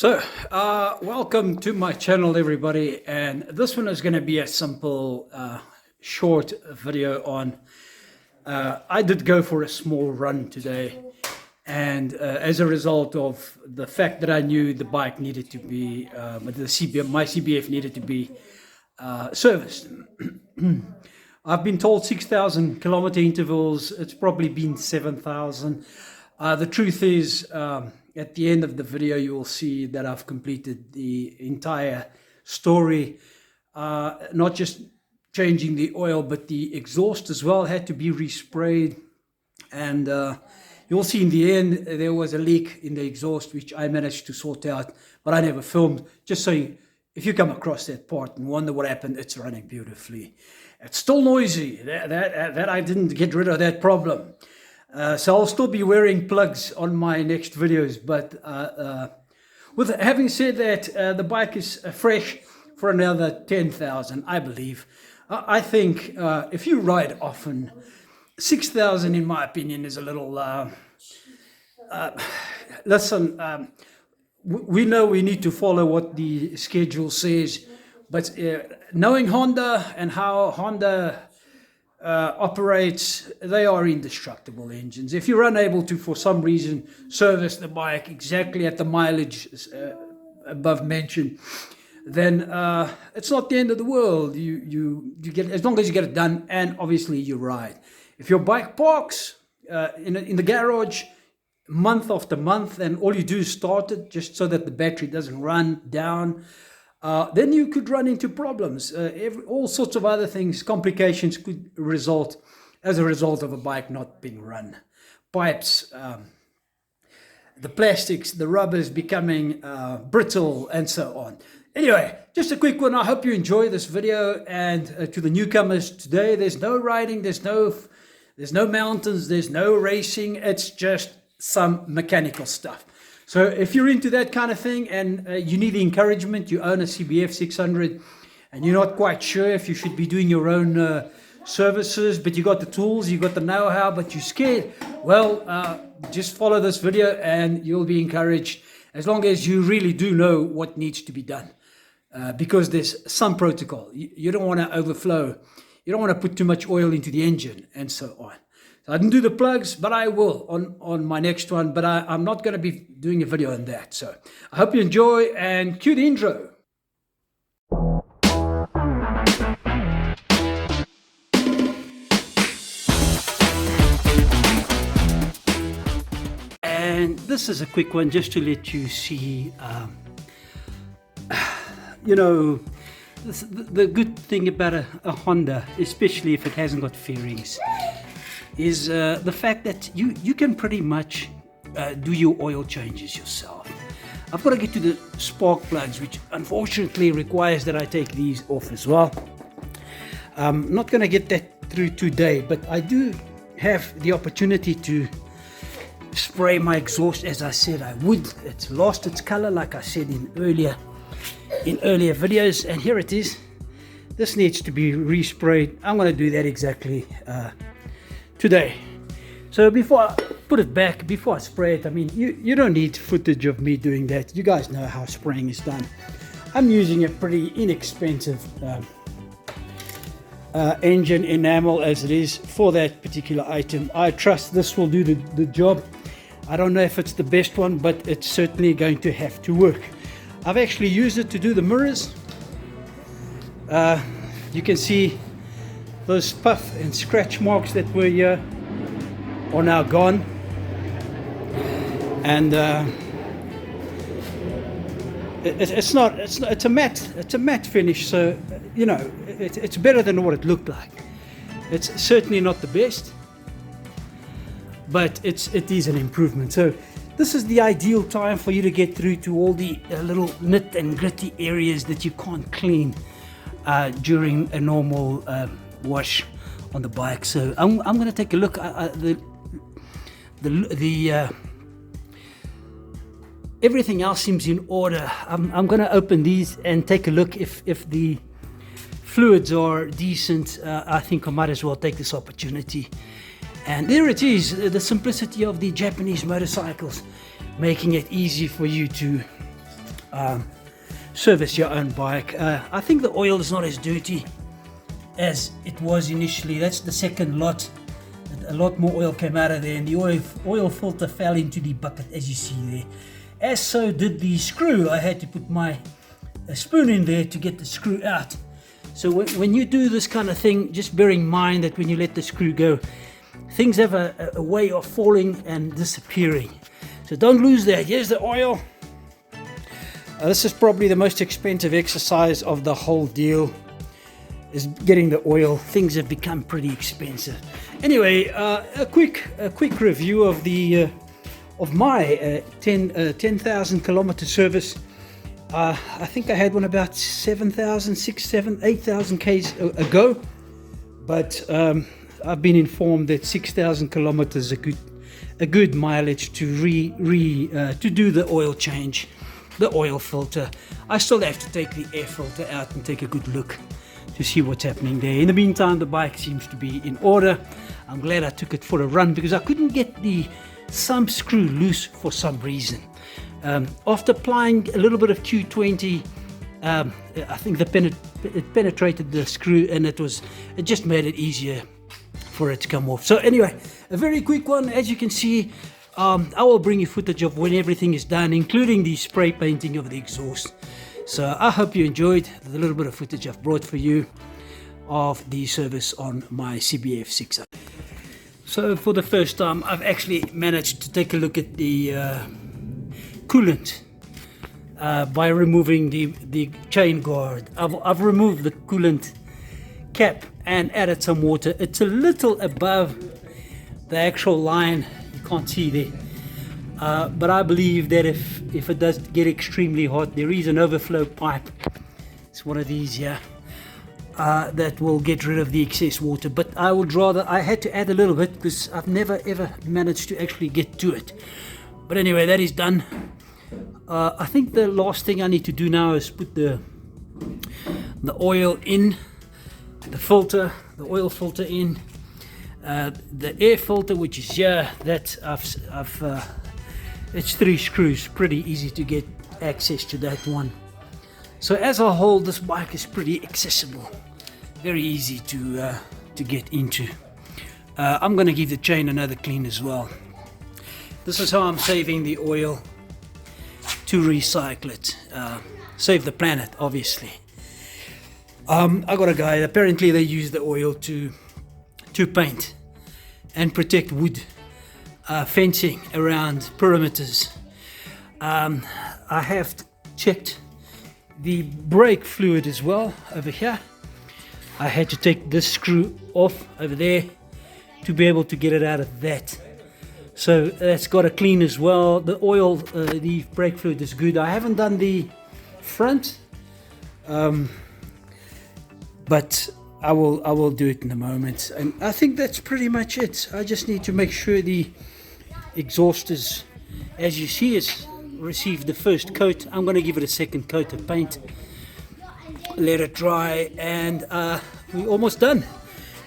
Welcome to my channel, everybody, and this one is going to be a simple short video on I did go for a small run today, and as a result of the fact that I knew the bike needed to be my CBF needed to be serviced. I've been told 6,000 kilometer intervals. It's probably been 7,000. The truth is, at the end of the video, you will see that I've completed the entire story, not just changing the oil, but the exhaust as well had to be resprayed. And you'll see in the end, there was a leak in the exhaust, which I managed to sort out, but I never filmed. Just so if you come across that part and wonder what happened, it's running beautifully. It's still noisy. That I didn't get rid of that problem. So I'll still be wearing plugs on my next videos, but with having said that, the bike is fresh for another 10,000, I believe. I think if you ride often, 6,000 in my opinion is a little, listen, we know we need to follow what the schedule says, but knowing Honda and how Honda operates, they are indestructible engines. If you're unable to, for some reason, service the bike exactly at the mileage above mentioned, then it's not the end of the world. You get, as long as you get it done, and obviously you ride. If your bike parks in the garage month after month, and all you do is start it just so that the battery doesn't run down, then you could run into problems. All sorts of other things, complications could result as a result of a bike not being run. Pipes, the plastics, the rubbers becoming brittle, and so on. Anyway, just a quick one. I hope you enjoy this video. And to the newcomers today, there's no riding, there's no mountains, there's no racing. It's just some mechanical stuff. So if you're into that kind of thing and you need the encouragement, you own a CBF600 and you're not quite sure if you should be doing your own services, but you got the tools, you got the know-how, but you're scared, well, just follow this video and you'll be encouraged, as long as you really do know what needs to be done. Because there's some protocol. You don't want to overflow. You don't want to put too much oil into the engine and so on. So I didn't do the plugs, but I will on my next one. But I'm not going to be doing a video on that. So I hope you enjoy, and cue the intro. And this is a quick one just to let you see, you know, the good thing about a Honda, especially if it hasn't got fairings, is the fact that you can pretty much do your oil changes yourself. I've got to get to the spark plugs, which unfortunately requires that I take these off as well. I'm not going to get that through today, but I do have the opportunity to spray my exhaust as I said I would. It's lost its color, like I said in earlier videos, and here it is. This needs to be resprayed. I'm going to do that exactly today. So before I put it back, before I spray it, I mean, you don't need footage of me doing that. You guys know how spraying is done. I'm using a pretty inexpensive engine enamel as it is for that particular item. I trust this will do the job. I don't know if it's the best one, but it's certainly going to have to work. I've actually used it to do the mirrors. You can see those puff and scratch marks that were here are now gone, and it's a matte finish, so you know it's better than what it looked like. It's certainly not the best, but it is an improvement. So this is the ideal time for you to get through to all the little nit and gritty areas that you can't clean during a normal wash on the bike. So I'm going to take a look at everything else seems in order. I'm going to open these and take a look if the fluids are decent. I think I might as well take this opportunity. And there it is, the simplicity of the Japanese motorcycles, making it easy for you to service your own bike. I think the oil is not as dirty as it was initially. That's the second lot. A lot more oil came out of there, and the oil filter fell into the bucket, as you see there. As so did the screw. I had to put my spoon in there to get the screw out. So when you do this kind of thing, just bear in mind that when you let the screw go, things have a way of falling and disappearing. So don't lose that. Here's the oil. This is probably the most expensive exercise of the whole deal, is getting the oil. Things have become pretty expensive. Anyway, a quick review of the of my 10,000 kilometer service. I think I had one about 7,000, 6,000, 7,000, 8,000 k's ago, but I've been informed that 6,000 kilometers is a good mileage to to do the oil change, the oil filter. I still have to take the air filter out and take a good look to see what's happening there. In the meantime, the bike seems to be in order. I'm glad I took it for a run because I couldn't get the thumb screw loose for some reason. After applying a little bit of Q20, I think it penetrated the screw, and it just made it easier for it to come off. So anyway, a very quick one. As you can see, I will bring you footage of when everything is done, including the spray painting of the exhaust. So I hope you enjoyed the little bit of footage I've brought for you of the service on my CBF600. So for the first time, I've actually managed to take a look at the coolant by removing the chain guard. I've removed the coolant cap and added some water. It's a little above the actual line, you can't see there. But I believe that if it does get extremely hot, there is an overflow pipe. It's one of these here that will get rid of the excess water. But I had to add a little bit because I've never ever managed to actually get to it. But anyway, that is done. I think the last thing I need to do now is put the oil in, the filter, the oil filter in, the air filter, which is here. That it's 3 screws, pretty easy to get access to that one. So as a whole, this bike is pretty accessible, very easy to get into. I'm going to give the chain another clean as well. This is how I'm saving the oil to recycle it, save the planet, obviously. I got a guy, apparently they use the oil to paint and protect wood. Fencing around perimeters. I have checked the brake fluid as well over here. I had to take this screw off over there to be able to get it out of that. So that's got to clean as well. The oil, the brake fluid is good. I haven't done the front, but I will do it in a moment. And I think that's pretty much it. I just need to make sure the exhaust is, as you see, it's received the first coat. I'm going to give it a second coat of paint, let it dry, and we're almost done.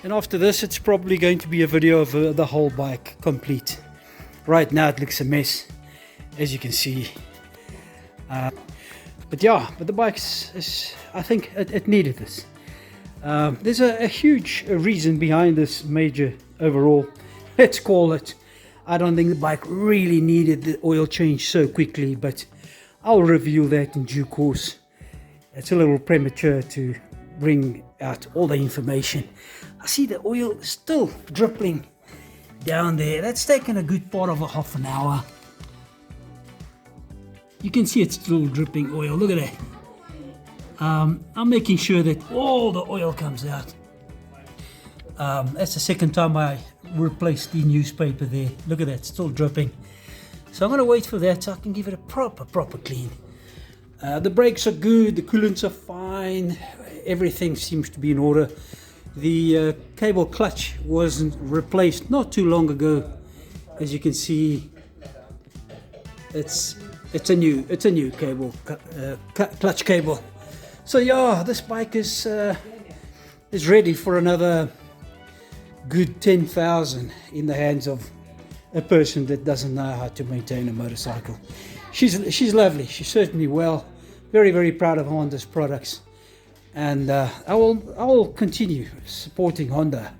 And after this, it's probably going to be a video of the whole bike complete. Right now it looks a mess, as you can see, but the bike is I think it needed this. There's a huge reason behind this major overhaul, let's call it. I don't think the bike really needed the oil change so quickly, but I'll reveal that in due course. It's a little premature to bring out all the information. I see the oil is still dripping down there. That's taken a good part of a half an hour. You can see it's still dripping oil. Look at that. I'm making sure that all the oil comes out. That's the second time I replaced the newspaper there. Look at that, still dripping. So I'm going to wait for that so I can give it a proper clean. The brakes are good, the coolants are fine, everything seems to be in order. The cable clutch wasn't replaced not too long ago. As you can see, it's a new cable, clutch cable. So yeah, this bike is ready for another good 10,000 in the hands of a person that doesn't know how to maintain a motorcycle. She's lovely. She served me well. very, very proud of Honda's products, and I will continue supporting Honda.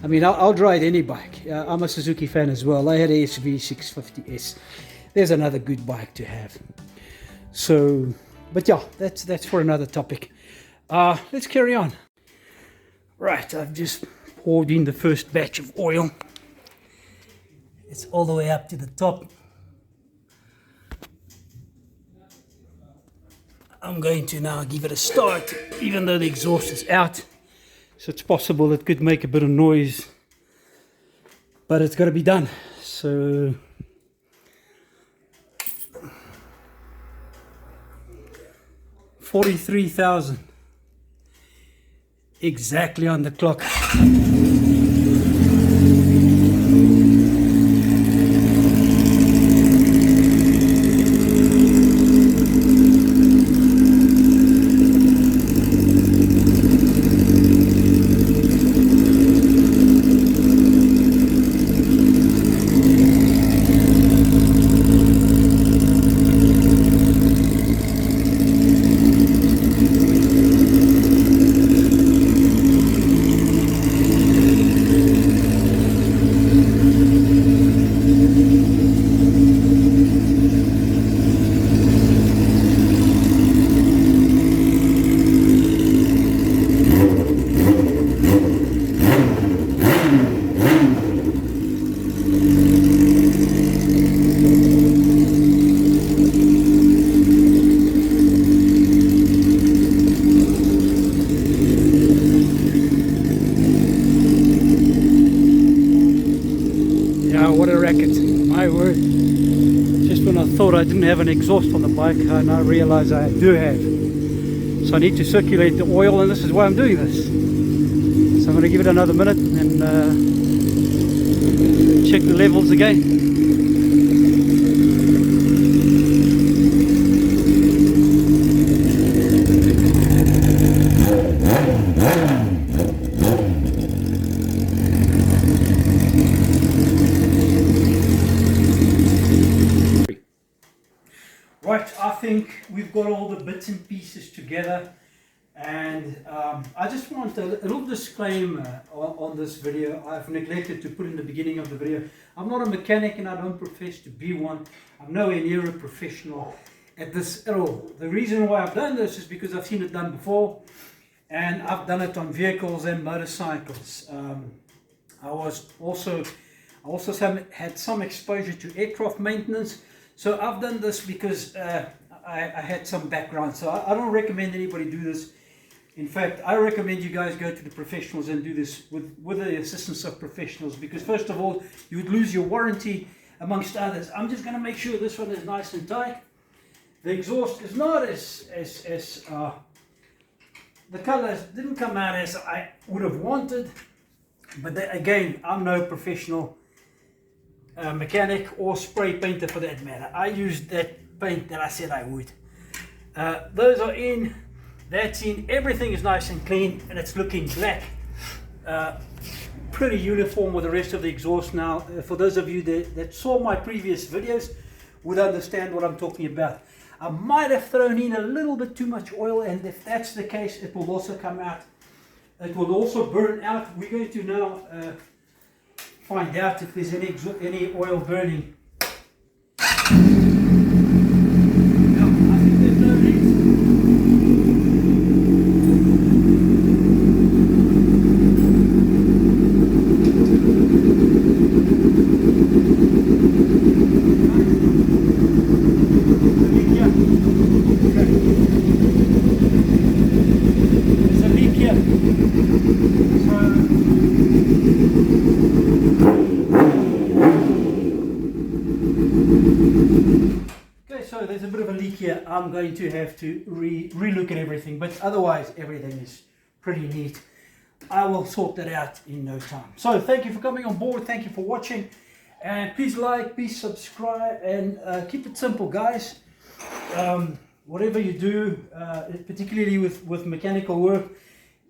I mean, I'll ride any bike. I'm a Suzuki fan as well. I had a CBF600S. There's another good bike to have. So, but yeah, that's for another topic. Let's carry on. Right, I've just poured in the first batch of oil. It's all the way up to the top. I'm going to now give it a start, even though the exhaust is out. So it's possible it could make a bit of noise, but it's got to be done. So 43,000 exactly on the clock. What a racket, my word. Just when I thought I didn't have an exhaust on the bike, I now realize I do have. So I need to circulate the oil, and this is why I'm doing this. So I'm going to give it another minute and check the levels again. Right, I think we've got all the bits and pieces together, and I just want a little disclaimer on this video. I've neglected to put in the beginning of the video. I'm not a mechanic and I don't profess to be one. I'm nowhere near a professional at this at all. The reason why I've done this is because I've seen it done before, and I've done it on vehicles and motorcycles. I also had some exposure to aircraft maintenance. So I've done this because I had some background. So I don't recommend anybody do this. In fact, I recommend you guys go to the professionals and do this with the assistance of professionals, because first of all, you would lose your warranty amongst others. I'm just going to make sure this one is nice and tight. The exhaust is not the colors didn't come out as I would have wanted. But again, I'm no professional mechanic or spray painter for that matter. I used that paint that I said I would. Those are in, that's in, everything is nice and clean, and it's looking black. Pretty uniform with the rest of the exhaust now. For those of you that saw my previous videos would understand what I'm talking about. I might have thrown in a little bit too much oil, and if that's the case, it will also come out. It will also burn out. We're going to now find out if there's any oil burning. So there's a bit of a leak here. I'm going to have to re-look at everything, but otherwise everything is pretty neat. I will sort that out in no time. So thank you for coming on board. Thank you for watching, and please like, please subscribe, and keep it simple, guys. Whatever you do, particularly with mechanical work,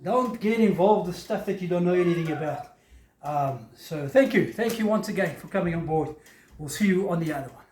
don't get involved with stuff that you don't know anything about. So thank you once again for coming on board. We'll see you on the other one.